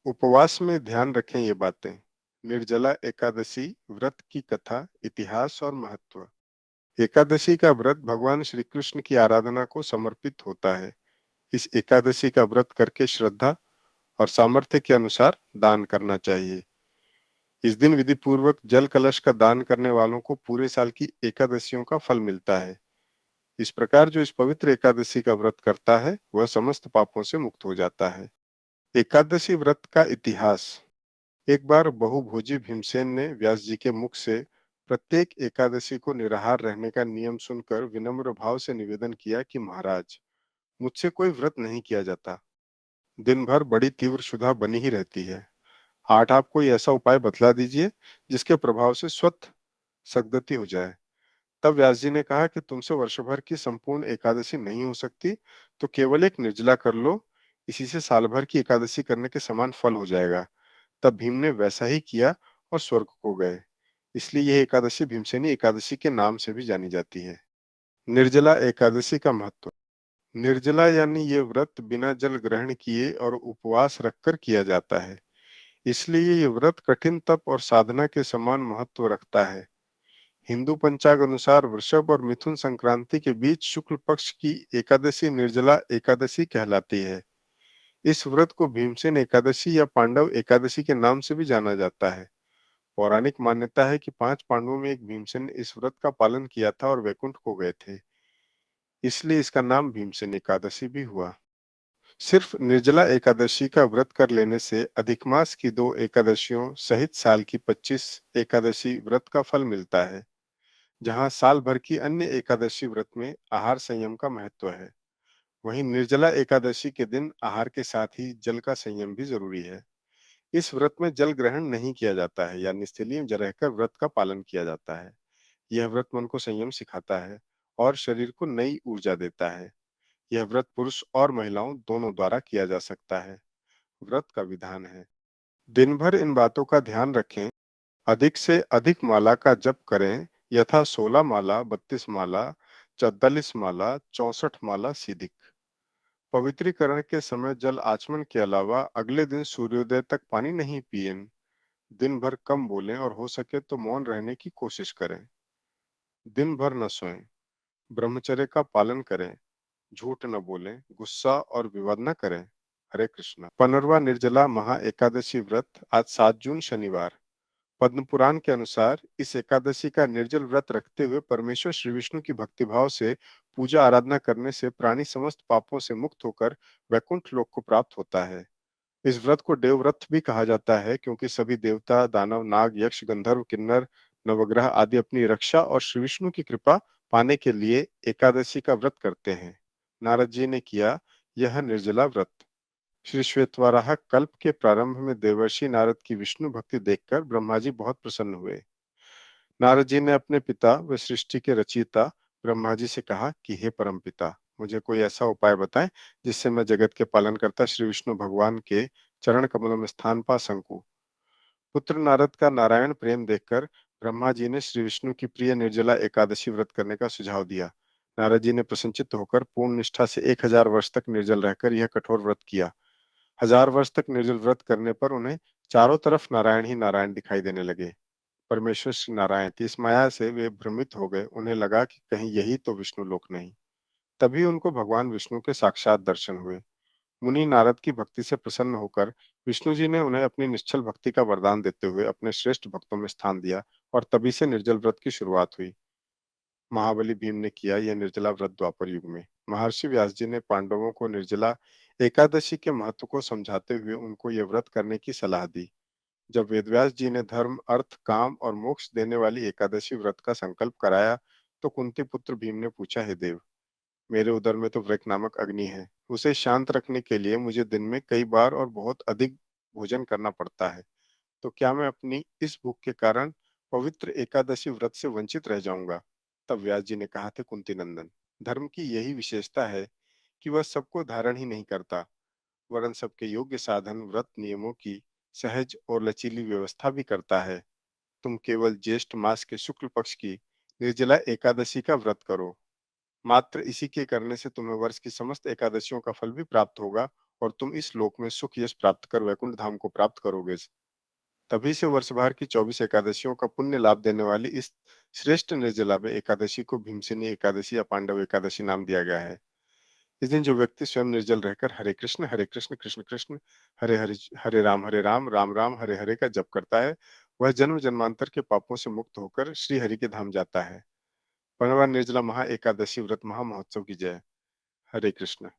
उपवास में ध्यान रखें ये बातें। निर्जला एकादशी व्रत की कथा, इतिहास और महत्व। एकादशी का व्रत भगवान श्री कृष्ण की आराधना को समर्पित होता है। इस एकादशी का व्रत करके श्रद्धा और सामर्थ्य के अनुसार दान करना चाहिए। इस दिन विधि पूर्वक जल कलश का दान करने वालों को पूरे साल की एकादशियों का फल मिलता है। इस प्रकार जो इस पवित्र एकादशी का व्रत करता है वह समस्त पापों से मुक्त हो जाता है। एकादशी व्रत का इतिहास। एक बार बहुभोजी भीमसेन ने व्यास जी के मुख से प्रत्येक एकादशी को निराहार रहने का नियम सुनकर विनम्र भाव से निवेदन किया कि महाराज, मुझसे कोई व्रत नहीं किया जाता। दिन भर बड़ी तीव्र क्षुधा बनी ही रहती है। आठ आप कोई ऐसा उपाय बतला दीजिए जिसके प्रभाव से स्वतः सद्गति हो जाए। तब व्यास जी ने कहा कि तुमसे वर्ष भर की संपूर्ण एकादशी नहीं हो सकती, तो केवल एक निर्जला कर लो। इसी से साल भर की एकादशी करने के समान फल हो जाएगा। तब भीम ने वैसा ही किया और स्वर्ग को गए। इसलिए यह एकादशी भीमसेनी एकादशी के नाम से भी जानी जाती है। निर्जला एकादशी का महत्व। निर्जला यानी ये व्रत बिना जल ग्रहण किए और उपवास रखकर किया जाता है। इसलिए ये व्रत कठिन तप और साधना के समान महत्व रखता है। हिंदू पंचांग अनुसार वृषभ और मिथुन संक्रांति के बीच शुक्ल पक्ष की एकादशी निर्जला एकादशी कहलाती है। इस व्रत को भीमसेन एकादशी या पांडव एकादशी के नाम से भी जाना जाता है। पौराणिक मान्यता है कि 5 पांडवों में एक भीमसेन ने इस व्रत का पालन किया था और वैकुंठ को गए थे। इसलिए इसका नाम भीमसेन एकादशी भी हुआ। सिर्फ निर्जला एकादशी का व्रत कर लेने से अधिक मास की 2 एकादशियों सहित साल की 25 एकादशी व्रत का फल मिलता है। जहां साल भर की अन्य एकादशी व्रत में आहार संयम का महत्व है, वहीं निर्जला एकादशी के दिन आहार के साथ ही जल का संयम भी जरूरी है। इस व्रत में जल ग्रहण नहीं किया जाता है या निस्तेलिय रहकर व्रत का पालन किया जाता है। यह व्रत मन को संयम सिखाता है और शरीर को नई ऊर्जा देता है। यह व्रत पुरुष और महिलाओं दोनों द्वारा किया जा सकता है। व्रत का विधान है। दिन भर इन बातों का ध्यान रखें। अधिक से अधिक माला का जप करें, यथा 16 माला, 32 माला, 44 माला, 64 माला सीधिक। पवित्रीकरण के समय जल आचमन के अलावा अगले दिन सूर्योदय तक पानी नहीं पिए। दिन भर कम बोलें और हो सके तो मौन रहने की कोशिश करें। दिन भर न सोएं। ब्रह्मचर्य का पालन करें। झूठ न बोलें, गुस्सा और विवाद न करें। हरे कृष्णा। 15वां निर्जला महा एकादशी व्रत आज 7 जून शनिवार। पद्म पुराण के अनुसार इस एकादशी का निर्जल व्रत रखते हुए परमेश्वर श्री विष्णु की भक्तिभाव से पूजा आराधना करने से प्राणी समस्त पापों से मुक्त होकर वैकुंठ लोक को प्राप्त होता है। इस व्रत को देव व्रत भी कहा जाता है क्योंकि सभी देवता, दानव, नाग, यक्ष, गंधर्व, किन्नर, नवग्रह आदि अपनी रक्षा और श्री विष्णु की कृपा पाने के लिए एकादशी का व्रत करते हैं। नारद जी ने किया यह निर्जला व्रत। श्री श्वेतवराह कल्प के प्रारंभ में देवर्षि नारद की विष्णु भक्ति देखकर ब्रह्मा जी बहुत प्रसन्न हुए। नारद जी ने अपने पिता व सृष्टि के रचयिता ब्रह्मा जी से कहा कि हे परम पिता, मुझे कोई ऐसा उपाय बताएं जिससे मैं जगत के पालन करता श्री विष्णु भगवान के चरण कमलों में स्थान पा सकूं। पुत्र नारद का नारायण प्रेम देखकर ब्रह्मा जी ने श्री विष्णु की प्रिय निर्जला एकादशी व्रत करने का सुझाव दिया। नारद जी ने प्रसन्नचित्त होकर पूर्ण निष्ठा से 1000 वर्ष तक निर्जल रहकर यह कठोर व्रत किया। 1000 वर्ष तक निर्जल व्रत करने पर उन्हें चारों तरफ नारायण ही नारायण दिखाई देने लगे। परमेश्वर श्री नारायण की इस माया से वे भ्रमित हो गए। उन्हें लगा कि कहीं यही तो विष्णु लोक नहीं। तभी उनको भगवान विष्णु के साक्षात दर्शन हुए। मुनि नारद की भक्ति से प्रसन्न होकर विष्णु जी ने उन्हें अपनी निश्चल भक्ति का वरदान देते हुए अपने श्रेष्ठ भक्तों में स्थान दिया और तभी से निर्जल व्रत की शुरुआत हुई। महाबली भीम ने किया यह निर्जला व्रत द्वापर युग में। महर्षि व्यास जी ने पांडवों को निर्जला एकादशी के महत्व को समझाते हुए उनको यह व्रत करने की सलाह दी। जब वेदव्यास जी ने धर्म, अर्थ, काम और मोक्ष देने वाली एकादशी व्रत का संकल्प कराया, तो कुंती पुत्र भीम ने पूछा, हे देव, मेरे उदर में तो वृक नामक अग्नि है। उसे शांत रखने के लिए मुझे दिन में कई बार और बहुत अधिक भोजन करना पड़ता है। तो क्या मैं अपनी इस भूख के कारण पवित्र एकादशी व्रत से वंचित रह जाऊंगा? तब व्यास जी ने कहा थे, कुंती नंदन, धर्म की यही विशेषता है कि वह सबको धारण ही नहीं करता, वरन सबके योग्य साधन व्रत नियमों की सहज और लचीली व्यवस्था भी करता है। तुम केवल ज्येष्ठ मास के शुक्ल पक्ष की निर्जला एकादशी का व्रत करो। मात्र इसी के करने से तुम्हें वर्ष की समस्त एकादशियों का फल भी प्राप्त होगा और तुम इस लोक में सुख यश प्राप्त कर वैकुंठ धाम को प्राप्त करोगे। तभी से वर्ष भर की 24 एकादशियों का पुण्य लाभ देने वाली इस श्रेष्ठ निर्जला एकादशी को भीमसेनी एकादशी या पांडव एकादशी नाम दिया गया है। इस दिन जो व्यक्ति स्वयं निर्जल रहकर हरे कृष्ण कृष्ण कृष्ण हरे हरे हरे राम राम राम हरे हरे का जप करता है, वह जन्म जन्मांतर के पापों से मुक्त होकर श्री हरि के धाम जाता है। परिवार निर्जला महा एकादशी व्रत महा महोत्सव की जय। हरे कृष्ण।